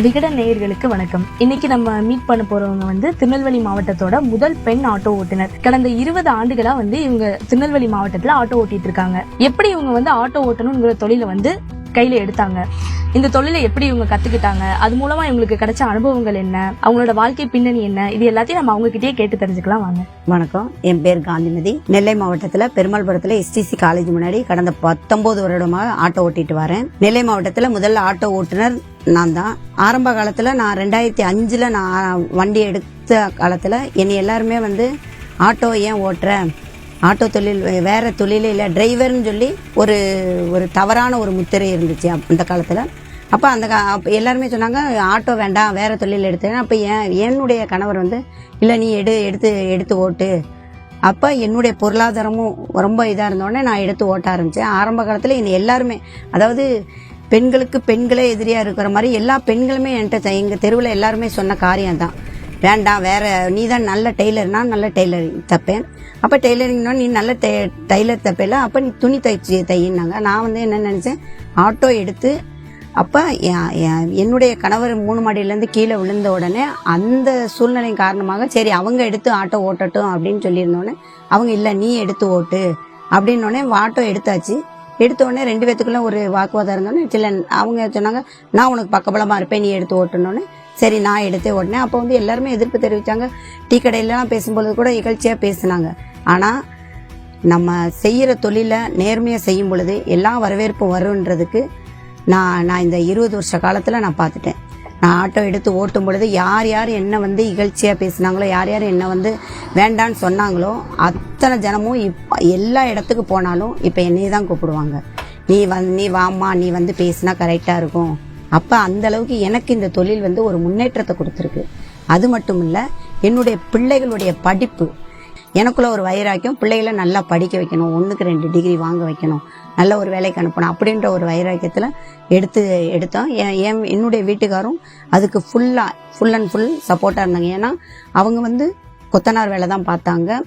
விகடன் நேயர்களுக்கு வணக்கம். இன்னைக்கு நம்ம மீட் பண்ண போறவங்க வந்து திருநெல்வேலி மாவட்டத்தோட முதல் பெண் ஆட்டோ ஓட்டுநர். கடந்த 20 ஆண்டுகளா வந்து இவங்க திருநெல்வேலி மாவட்டத்துல ஆட்டோ ஓட்டிட்டு இருக்காங்க. எப்படி இவங்க வந்து ஆட்டோ ஓட்டணுங்கிற தொழிலை வந்து கையில எடுத்தாங்க, இந்த தொழிலை எப்படி இவங்க கத்துக்கிட்டாங்க, அது மூலமா இவங்களுக்கு கிடைச்ச அனுபவங்கள் என்ன, அவங்களோட வாழ்க்கை பின்னணி என்ன, இது எல்லாத்தையும் நம்ம அவங்க கிட்டே கேட்டு தெரிஞ்சுக்கலாம் வாங்க. வணக்கம், என் பேர் காந்திமதி. நெல்லை மாவட்டத்துல பெருமாள்புரத்துல STC காலேஜ் முன்னாடி கடந்த 19 வருடமாக ஆட்டோ ஓட்டிட்டு வரேன். நெல்லை மாவட்டத்துல முதல்ல ஆட்டோ ஓட்டுநர் நான் தான். ஆரம்ப காலத்துல நான் 2005 நான் வண்டி எடுத்த காலத்துல என்னை எல்லாருமே வந்து ஆட்டோ ஏன் ஓட்டுற, ஆட்டோ தொழில் வேற தொழிலே இல்லை, டிரைவர்னு சொல்லி ஒரு ஒரு தவறான ஒரு முத்திரை இருந்துச்சு அந்த காலத்தில். அப்போ எல்லாருமே சொன்னாங்க ஆட்டோ வேண்டாம் வேற தொழில் எடுத்தேன். அப்போ என்னுடைய கணவர் வந்து இல்லை நீ எடுத்து ஓட்டு. அப்போ என்னுடைய பொருளாதாரமும் ரொம்ப இதாக இருந்தோடனே நான் எடுத்து ஓட்ட ஆரம்பித்தேன். ஆரம்ப காலத்தில் என்னை எல்லாருமே, அதாவது பெண்களுக்கு பெண்களே எதிரியாக இருக்கிற மாதிரி எல்லா பெண்களுமே என்கிட்ட எங்கள் தெருவில் எல்லாருமே சொன்ன காரியம்தான், வேண்டாம் வேற நீ தான் நல்ல டெய்லர்னா நல்ல டெய்லரிங் தப்பேன். அப்போ டெய்லரிங்னா நீ நல்ல டெய்லர் தப்பையில, அப்போ நீ துணி தையினாங்க. நான் வந்து என்ன நினச்சேன், ஆட்டோ எடுத்து அப்போ என்னுடைய கணவர் 3 மாடியிலேருந்து கீழே விழுந்த உடனே அந்த சூழ்நிலை காரணமாக சரி அவங்க எடுத்து ஆட்டோ ஓட்டட்டும் அப்படின்னு சொல்லியிருந்தோடனே அவங்க இல்லை நீ எடுத்து ஓட்டு அப்படின்னோடனே ஆட்டோ எடுத்தாச்சு. எடுத்த உடனே 2 பேத்துக்குள்ள ஒரு வாக்குவாதம் இருந்தோடனே சில அவங்க சொன்னாங்க நான் உனக்கு பக்கபலமாக இருப்பேன் நீ எடுத்து ஓட்டுனோடனே சரி நான் எடுத்தே ஓட்டினேன். அப்போ வந்து எல்லாருமே எதிர்ப்பு தெரிவித்தாங்க. டீ கடையிலலாம் பேசும்பொழுது கூட இகழ்ச்சியாக பேசினாங்க. ஆனால் நம்ம செய்கிற தொழிலை நேர்மையாக செய்யும் பொழுது எல்லா வரவேற்பும் வருன்றதுக்கு நான் இந்த 20 வருஷ காலத்தில் நான் பார்த்துட்டேன். நான் ஆட்டோ எடுத்து ஓட்டும் பொழுது யார் என்ன வந்து இகழ்ச்சியாக பேசினாங்களோ, யார் என்ன வந்து வேண்டான்னு சொன்னாங்களோ அத்தனை ஜனமும் எல்லா இடத்துக்கு போனாலும் இப்போ என்னையே தான் கூப்பிடுவாங்க. நீ வாம்மா நீ வந்து பேசினா கரெக்டாக இருக்கும். அப்போ அந்த அளவுக்கு எனக்கு இந்த தொழில் வந்து ஒரு முன்னேற்றத்தை கொடுத்துருக்கு. அது மட்டும் இல்லை, என்னுடைய பிள்ளைகளுடைய படிப்பு, எனக்குள்ள ஒரு வைராக்கியம், பிள்ளைகளை நல்லா படிக்க வைக்கணும், 1க்கு 2 டிகிரி வாங்க வைக்கணும், நல்ல ஒரு வேலைக்கு அனுப்பணும் அப்படின்ற ஒரு வைராக்கியத்தில் எடுத்தோம். என்னுடைய வீட்டுக்காரும் அதுக்கு ஃபுல் அண்ட் ஃபுல் சப்போர்ட்டாக இருந்தாங்க. ஏன்னா அவங்க வந்து கொத்தனார் வேலை தான் பார்த்தாங்க.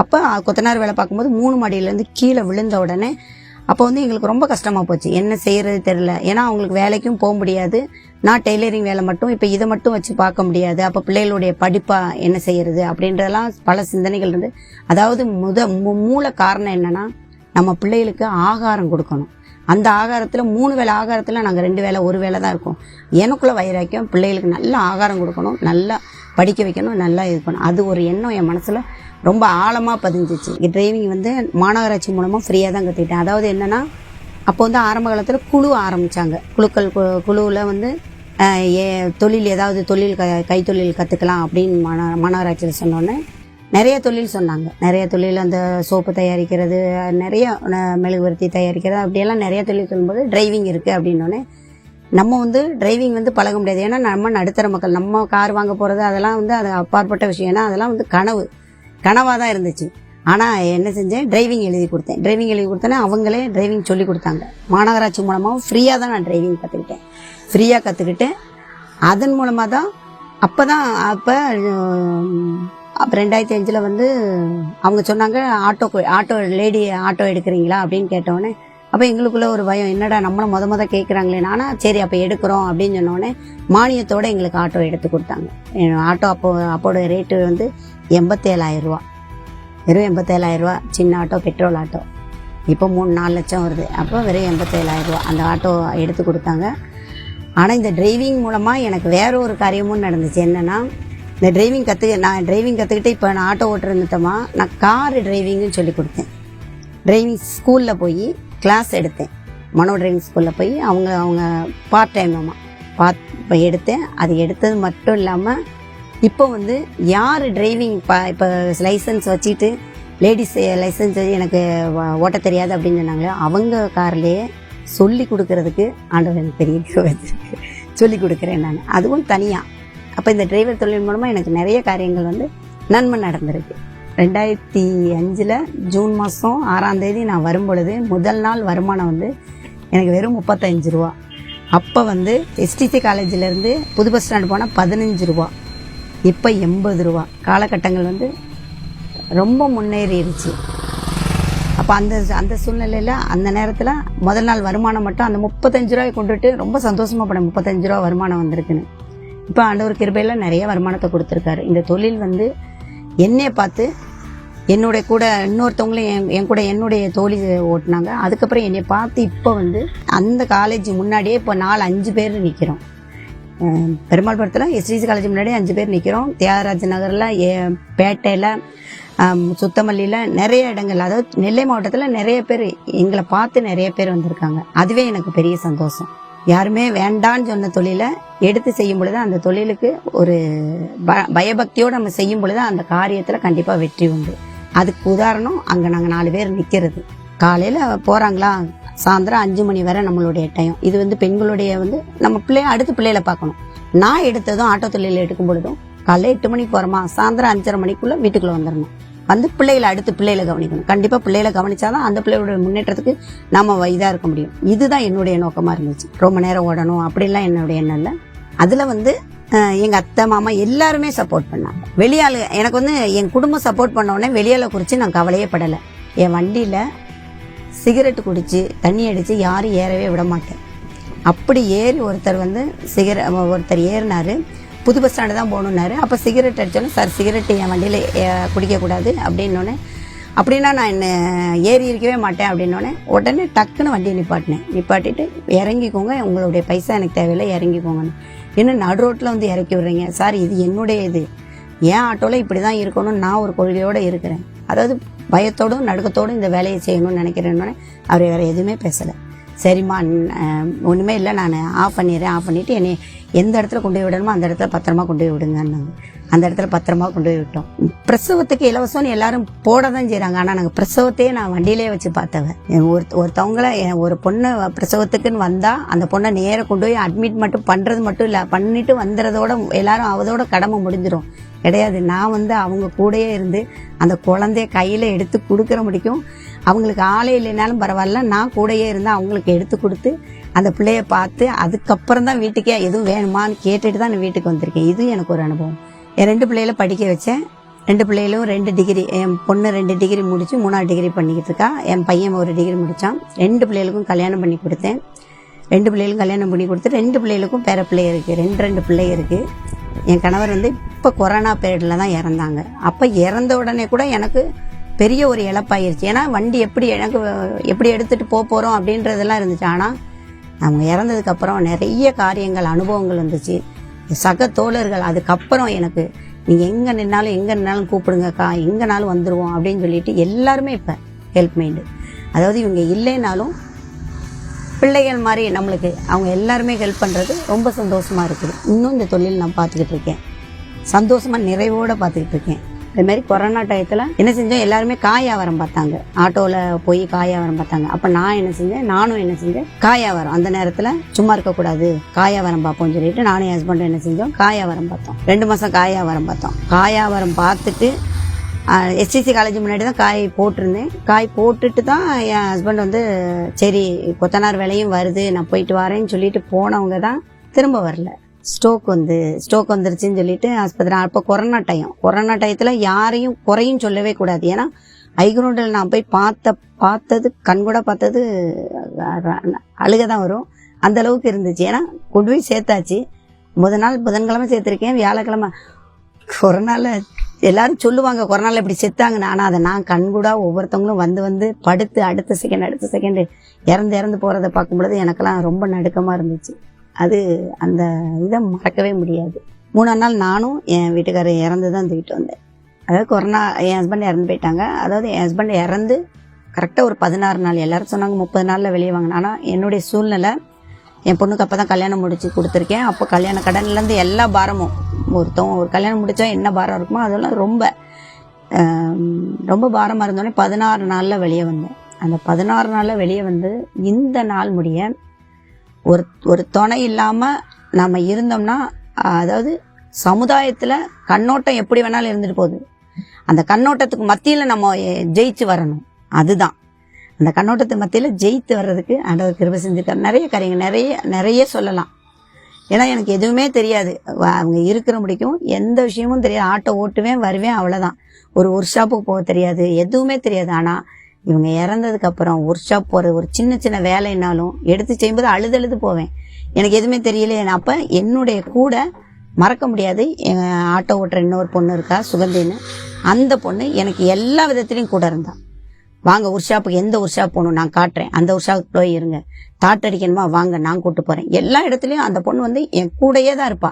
அப்போ கொத்தனார் வேலை பார்க்கும்போது 3 மாடியிலேருந்து கீழே விழுந்த உடனே அப்போ வந்து எங்களுக்கு ரொம்ப கஷ்டமாக போச்சு, என்ன செய்யறது தெரியல. ஏன்னா அவங்களுக்கு வேலைக்கும் போக முடியாது, நான் டெய்லரிங் வேலை மட்டும், இப்போ இதை மட்டும் வச்சு பார்க்க முடியாது. அப்போ பிள்ளைகளுடைய படிப்பா என்ன செய்யறது அப்படின்றதெல்லாம் பல சிந்தனைகள் இருந்து. அதாவது மூல காரணம் என்னன்னா, நம்ம பிள்ளைகளுக்கு ஆகாரம் கொடுக்கணும். அந்த ஆகாரத்தில் 3 வேளை ஆகாரத்தில் நாங்கள் 2 வேளை 1 வேளை தான் இருக்கோம். எனக்குள்ள வைராக்கியம் பிள்ளைகளுக்கு நல்ல ஆகாரம் கொடுக்கணும், நல்லா படிக்க வைக்கணும், நல்லா இது பண்ணணும். அது ஒரு எண்ணம் என் மனசில் ரொம்ப ஆழமாக பதிஞ்சிச்சு. டிரைவிங் வந்து மாநகராட்சி மூலமாக ஃப்ரீயாக தான் கற்றுக்கிட்டேன். அதாவது என்னென்னா, அப்போ வந்து ஆரம்ப காலத்தில் குழு ஆரம்பித்தாங்க. குழுவில் வந்து தொழில் ஏதாவது கைத்தொழில் கற்றுக்கலாம் அப்படின்னு மாநகராட்சியில் சொன்னோன்னே நிறைய தொழில் சொன்னாங்க. நிறைய தொழில், அந்த சோப்பு தயாரிக்கிறது, நிறைய மெழுகுவர்த்தி தயாரிக்கிறது, அப்படியெல்லாம் நிறைய தொழில் சொல்லும்போது டிரைவிங் இருக்குது அப்படின்னோடனே நம்ம வந்து டிரைவிங் வந்து பழக முடியாது. ஏன்னா நம்ம நடுத்தர மக்கள், நம்ம கார் வாங்க போகிறது அதெல்லாம் வந்து அது அப்பாற்பட்ட விஷயம். ஏன்னா அதெல்லாம் வந்து கனவாக தான் இருந்துச்சு. ஆனால் என்ன செஞ்சேன், டிரைவிங் எழுதி கொடுத்தேன்னா அவங்களே டிரைவிங் சொல்லி கொடுத்தாங்க. மாநகராட்சி மூலமாக ஃப்ரீயாக தான் நான் டிரைவிங் கற்றுக்கிட்டேன். ஃப்ரீயாக கற்றுக்கிட்டு அதன் மூலமாக தான் அப்போ 2005 வந்து அவங்க சொன்னாங்க ஆட்டோ எடுக்கிறீங்களா அப்படின்னு கேட்டோடனே அப்போ எங்களுக்குள்ள ஒரு பயம், என்னடா நம்மளும் முத கேட்குறாங்களே. ஆனால் சரி அப்போ எடுக்கிறோம் அப்படின்னு சொன்னோடனே மானியத்தோடு எங்களுக்கு ஆட்டோ எடுத்து கொடுத்தாங்க. ஆட்டோ அப்போட ரேட்டு வந்து 87,000 ரூபா, வெறும் 87,000 ரூபா. சின்ன ஆட்டோ, பெட்ரோல் ஆட்டோ. இப்போ 3-4 லட்சம் வருது. அப்போ வெறும் 87,000 ரூபா அந்த ஆட்டோ எடுத்து கொடுத்தாங்க. ஆனால் இந்த டிரைவிங் மூலமாக எனக்கு வேற ஒரு காரியமும் நடந்துச்சு. என்னென்னா, இந்த நான் டிரைவிங் கற்றுக்கிட்டு இப்போ நான் ஆட்டோ ஓட்டுறதுட்டமா நான் கார் டிரைவிங்னு சொல்லி கொடுத்தேன். டிரைவிங் ஸ்கூலில் போய் கிளாஸ் எடுத்தேன். மனோ டிரைவிங் ஸ்கூலில் போய் அவங்க பார்ட் டைம் எடுத்தேன். அது எடுத்தது மட்டும் இல்லாமல் இப்போ வந்து யார் டிரைவிங் இப்போ லைசன்ஸ் வச்சுட்டு லேடிஸ் லைசன்ஸ் எனக்கு ஓட்ட தெரியாது அப்படின்னு சொன்னாங்களோ அவங்க கார்லேயே சொல்லி கொடுக்கறதுக்கு ஆண்டவர் எனக்கு பெரிய வச்சிருக்கு, சொல்லி கொடுக்குறேன் நான், அதுவும் தனியாக. அப்போ இந்த டிரைவர் தொழில் மூலமாக எனக்கு நிறைய காரியங்கள் வந்து நன்மை நடந்திருக்கு. 2005 ஜூன் மாதம் 6ஆம் தேதி நான் வரும்பொழுது முதல் நாள் வருமானம் வந்து எனக்கு வெறும் 35 ரூபா. அப்போ வந்து STC காலேஜிலேருந்து புது பஸ் ஸ்டாண்டு போனால் 15 ரூபா, இப்போ 80 ரூபா. காலகட்டங்கள் வந்து ரொம்ப முன்னேறிடுச்சு. அப்போ அப்போ அந்த சூழ்நிலையில் அந்த நேரத்தில் முதல் நாள் வருமானம் மட்டும் அந்த 35 ரூபாய் கொண்டுட்டு ரொம்ப சந்தோஷமா போனேன். 35 ரூபா வருமானம் வந்திருக்குன்னு. இப்போ ஆண்டவர் கிருபையில் நிறைய வருமானத்தை கொடுத்துருக்காரு. இந்த தொழில் வந்து என்னைய பார்த்து என்னுடைய கூட இன்னொருத்தவங்களும் என் கூட என்னுடைய தோழி ஓட்டினாங்க. அதுக்கப்புறம் என்னை பார்த்து இப்போ வந்து அந்த காலேஜ் முன்னாடியே இப்போ 4-5 பேர் நிற்கிறோம். பெருமாள்புரத்தில் எஸ்டிசி காலேஜ் முன்னாடியே 5 பேர் நிற்கிறோம். தியாகராஜ நகரில், பேட்டையில், சுத்தமல்லியில், நிறைய இடங்கள், அதாவது நெல்லை மாவட்டத்தில் நிறைய பேர் எங்களை பார்த்து நிறைய பேர் வந்திருக்காங்க. அதுவே எனக்கு பெரிய சந்தோஷம். யாருமே வேண்டான்னு சொன்ன தொழிலை எடுத்து செய்யும் பொழுது அந்த தொழிலுக்கு ஒரு பயபக்தியோடு நம்ம செய்யும் பொழுது அந்த காரியத்தில் கண்டிப்பாக வெற்றி உண்டு. அதுக்கு உதாரணம் அங்கே நாங்கள் 4 பேர் நிற்கிறது. காலையில் போகிறாங்களா, சாயந்தரம் 5 மணி வரை நம்மளுடைய டைம். இது வந்து பெண்களுடைய வந்து நம்ம அடுத்த பிள்ளைகளை பார்க்கணும். நான் எடுத்ததும் ஆட்டோ தொழில் எடுக்கும் பொழுதும் காலையில் 8 மணிக்கு போகிறோமா, சாயந்தரம் 5:30 மணிக்குள்ளே வீட்டுக்குள்ளே வந்துடணும். வந்து பிள்ளைகளை அடுத்து பிள்ளைகளை கவனிக்கணும். கண்டிப்பாக பிள்ளைகளை கவனிச்சாதான் அந்த பிள்ளையோட முன்னேற்றத்துக்கு நம்ம இதாக இருக்க முடியும். இதுதான் என்னுடைய நோக்கமாக இருந்துச்சு. ரொம்ப நேரம் ஓடணும் அப்படிலாம் என்னுடைய எண்ணம் இல்லை. அதில் வந்து எங்கள் அத்தை மாமா எல்லாருமே சப்போர்ட் பண்ணாங்க. வெளியாள் எனக்கு வந்து என் குடும்பம் சப்போர்ட் பண்ண உடனே வெளியாளை குறித்து நான் கவலையே படலை. என் வண்டியில் சிகரெட்டு குடித்து தண்ணி அடித்து யாரும் ஏறவே விட மாட்டேன். அப்படி ஏறி ஒருத்தர் ஏறினார். புது பஸ் ஸ்டாண்டு தான் போகணுன்னாரு. அப்போ சிகரெட் அடித்தோன்னே, சார் சிகரெட்டு என் வண்டியில் குடிக்கக்கூடாது அப்படின்னோடனே, அப்படின்னா நான் என்ன ஏறி இருக்கவே மாட்டேன் அப்படின்னோடனே உடனே டக்குன்னு வண்டியை நிப்பாட்டிட்டு இறங்கிக்கோங்க, உங்களுடைய பைசா எனக்கு தேவையில்லை, இறங்கிக்கோங்கன்னு. இன்னும் நடு ரோட்டில் வந்து இறக்கி விடுறீங்க சார், இது என்னுடைய இது, ஏன் ஆட்டோவில் இப்படி தான் இருக்கணும்னு நான் ஒரு கொள்கையோடு இருக்கிறேன். அதாவது பயத்தோடும் நடுக்கத்தோடும் இந்த வேலையை செய்யணும்னு நினைக்கிறேன்னொடனே அவர் வேறு எதுவுமே பேசலை. சரிம்மா ஒன்றுமே இல்லை, நான் ஆஃப் பண்ணிவிட்டு என்னை எந்த இடத்துல கொண்டு போய் விடணுமோ அந்த இடத்துல பத்திரமா கொண்டு போய் விடுங்கன்னாங்க. அந்த இடத்துல பத்திரமா கொண்டு போய் விட்டோம். பிரசவத்துக்கு இலவசம்னு எல்லாரும் போட தான் செய்கிறாங்க. ஆனால் நாங்கள் பிரசவத்தையே நான் வண்டியிலே வச்சு பார்த்தவன். ஒருத்தவங்கள ஒரு பொண்ணு பிரசவத்துக்குன்னு வந்தால் அந்த பொண்ணை நேராக கொண்டு போய் அட்மிட் மட்டும் பண்ணுறது மட்டும் இல்லை, பண்ணிட்டு வந்துடுறதோட எல்லாரும் அதோட கடமை முடிஞ்சிடும் கிடையாது. நான் வந்து அவங்க கூடயே இருந்து அந்த குழந்தைய கையில் எடுத்து கொடுக்குற முடிக்கும். அவங்களுக்கு ஆளே இல்லைனாலும் பரவாயில்ல, நான் கூடயே இருந்து அவங்களுக்கு எடுத்து கொடுத்து அந்த பிள்ளைய பார்த்து அதுக்கப்புறம் தான் வீட்டுக்கே எதுவும் வேணுமான்னு கேட்டுட்டு தான் நான் வீட்டுக்கு வந்திருக்கேன். இது எனக்கு ஒரு அனுபவம். என் 2 பிள்ளைகளை படிக்க வச்சேன். 2 பிள்ளைகளும் 2 டிகிரி, என் பொண்ணு 2 டிகிரி முடிச்சு 3ஆவது டிகிரி பண்ணிக்கிட்டு இருக்கா. என் பையன் 1 டிகிரி முடித்தான். 2 பிள்ளைகளுக்கும் கல்யாணம் பண்ணி கொடுத்தேன். 2 பிள்ளைகளுக்கும் கல்யாணம் பண்ணி கொடுத்து 2 பிள்ளைகளுக்கும் பேர பிள்ளை இருக்குது. 2 பிள்ளை இருக்குது. என் கணவர் வந்து இப்போ கொரோனா பீரியடில் தான் இறந்தாங்க. அப்போ இறந்த உடனே கூட எனக்கு பெரிய ஒரு இழப்பாயிருச்சு. ஏன்னா வண்டி எப்படி எடுத்துகிட்டு போகிறோம் அப்படின்றதெல்லாம் இருந்துச்சு. ஆனால் அவங்க இறந்ததுக்கப்புறம் நிறைய காரியங்கள் அனுபவங்கள் வந்துச்சு. சக தோழர்கள் அதுக்கப்புறம் எனக்கு நீங்கள் எங்கே நின்னாலும் கூப்பிடுங்கக்கா, எங்கேனாலும் வந்துடுவோம் அப்படின்னு சொல்லிட்டு எல்லாருமே இப்போ ஹெல்ப் மைண்டு. அதாவது இவங்க இல்லைனாலும் பிள்ளைகள் மாதிரி நம்மளுக்கு அவங்க எல்லாருமே ஹெல்ப் பண்ணுறது ரொம்ப சந்தோஷமாக இருக்குது. இன்னும் இந்த தொழில் நான் பார்த்துக்கிட்டு இருக்கேன், சந்தோஷமாக நிறைவோடு பார்த்துக்கிட்டு இருக்கேன். அதேமாதிரி கொரோனா டயத்தில் என்ன செஞ்சோம், எல்லாருமே காய் வியாபாரம் பார்த்தாங்க. ஆட்டோவில் போய் காய் வியாபாரம் பார்த்தாங்க. அப்போ நானும் என்ன செஞ்சேன், காய் வியாபாரம். அந்த நேரத்தில் சும்மா இருக்கக்கூடாது, காய் வியாபாரம் பார்ப்போம்னு சொல்லிட்டு நானும் என் ஹஸ்பண்டும் என்ன செஞ்சோம், காய் வியாபாரம் பார்த்தோம். 2 மாதம் காய் வியாபாரம் பார்த்தோம். காய் வியாபாரம் பார்த்துட்டு எஸ்டிசி காலேஜ் முன்னாடி தான் காய் போட்டிருந்தேன். காய் போட்டுட்டு தான் என் ஹஸ்பண்ட் வந்து சரி கொத்தனார் வேலையும் வருது, நான் போயிட்டு வரேன்னு சொல்லிட்டு போனவங்க தான் திரும்ப வரல. ஸ்டோக் வந்துருச்சுன்னு சொல்லிட்டு ஆஸ்பத்திரி. அப்போ கொரோனா டயத்தில் யாரையும் குறையும் சொல்லவே கூடாது. ஏன்னா ஐக்ரௌண்டில் நான் போய் பார்த்தது கண்கூட பார்த்தது அழுக தான் வரும், அந்த அளவுக்கு இருந்துச்சு. ஏன்னா கொண்டு போய் சேர்த்தாச்சு. முதல் நாள் புதன்கிழமை சேர்த்துருக்கேன், வியாழக்கிழமை கொரோனாவில் எல்லாரும் சொல்லுவாங்க கொரோனாவில் இப்படி செத்தாங்கன்னு. ஆனால் அதை நான் கண்கூட ஒவ்வொருத்தவங்களும் வந்து படுத்து அடுத்த செகண்ட் இறந்து போகிறத பார்க்கும்பொழுது எனக்கெல்லாம் ரொம்ப நடுக்கமாக இருந்துச்சு. அது அந்த இதை மறக்கவே முடியாது. 3ஆம் நாள் நானும் என் வீட்டுக்காரர் இறந்து தான் தூக்கிட்டு வந்தேன். அதாவது கொரோனா என் ஹஸ்பண்ட் இறந்து போயிட்டாங்க. அதாவது என் ஹஸ்பண்ட் இறந்து கரெக்டாக ஒரு 16 நாள், எல்லாரும் சொன்னாங்க 30 நாளில் வெளியே வாங்கினேன். ஆனால் என்னுடைய சூழ்நிலை, என் பொண்ணுக்கு அப்போ தான் கல்யாணம் முடிச்சு கொடுத்துருக்கேன். அப்போ கல்யாண கடன்லேருந்து எல்லா பாரமும், ஒரு கல்யாணம் முடித்தா என்ன பாரம் இருக்குமோ அதெல்லாம் ரொம்ப பாரமாக இருந்தோடனே 16 நாளில் வெளியே வந்தேன். அந்த 16 நாளில் வெளியே வந்து இந்த நாள் முடிய ஒரு துணை இல்லாமல் நம்ம இருந்தோம்னா, அதாவது சமுதாயத்தில் கண்ணோட்டம் எப்படி வேணாலும் இருந்துட்டு போகுது, அந்த கண்ணோட்டத்துக்கு மத்தியில் நம்ம ஜெயிச்சு வரணும். அதுதான் அந்த கண்ணோட்டத்துக்கு மத்தியில் ஜெயித்து வர்றதுக்கு ஆண்டவர் கிருபை செஞ்சுருக்காரு. நிறைய காரியங்கள் நிறைய சொல்லலாம். ஏன்னா எனக்கு எதுவுமே தெரியாது, அவங்க இருக்கிற முடிக்கும் எந்த விஷயமும் தெரியாது. ஆட்டோ ஓட்டுவேன் வருவேன், அவ்வளோதான். ஒரு ஒர்க் ஷாப்புக்கு போக தெரியாது, எதுவுமே தெரியாது. ஆனால் இவங்க இறந்ததுக்கு அப்புறம் ஒர்க் ஷாப் போறது ஒரு சின்ன சின்ன வேலைனாலும் எடுத்து செய்யும்போது அழுது போவேன். எனக்கு எதுவுமே தெரியல. அப்ப என்னுடைய கூட மறக்க முடியாது ஆட்டோ ஓட்டுற இன்னொரு பொண்ணு இருக்கா சுகந்தின்னு. அந்த பொண்ணு எனக்கு எல்லா விதத்திலையும் கூட இருந்தா. வாங்க ஒர்க் ஷாப்புக்கு, எந்த ஒர்க் ஷாப் போகணும் நான் காட்டுறேன், அந்த ஒர்க் ஷாப்புக்கு போய் இருங்க, தாட் அடிக்கணுமா வாங்க நான் கூட்டு போறேன். எல்லா இடத்துலயும் அந்த பொண்ணு என் கூடயே தான் இருப்பா.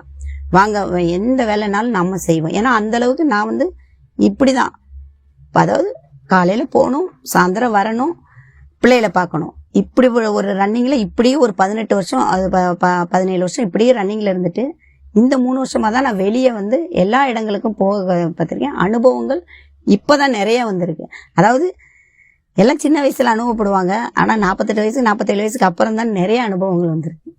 வாங்க எந்த வேலைனாலும் நம்ம செய்வோம். ஏன்னா அந்த அளவுக்கு நான் இப்படிதான். அதாவது காலையில போகணும், சாயந்தரம் வரணும், பிள்ளைகளை பார்க்கணும். இப்படி ஒரு ரன்னிங்ல இப்படியே ஒரு 18 வருஷம், அது 17 வருஷம் இப்படியே ரன்னிங்ல இருந்துட்டு இந்த 3 வருஷமா தான் நான் வெளியே எல்லா இடங்களுக்கும் போக பார்த்திருக்கேன். அனுபவங்கள் இப்பதான் நிறைய வந்திருக்கு. அதாவது எல்லாம் சின்ன வயசுல அனுபவப்படுவாங்க. ஆனா 48 வயசு 47 வயசுக்கு அப்புறம் தான் நிறைய அனுபவங்கள் வந்திருக்கு.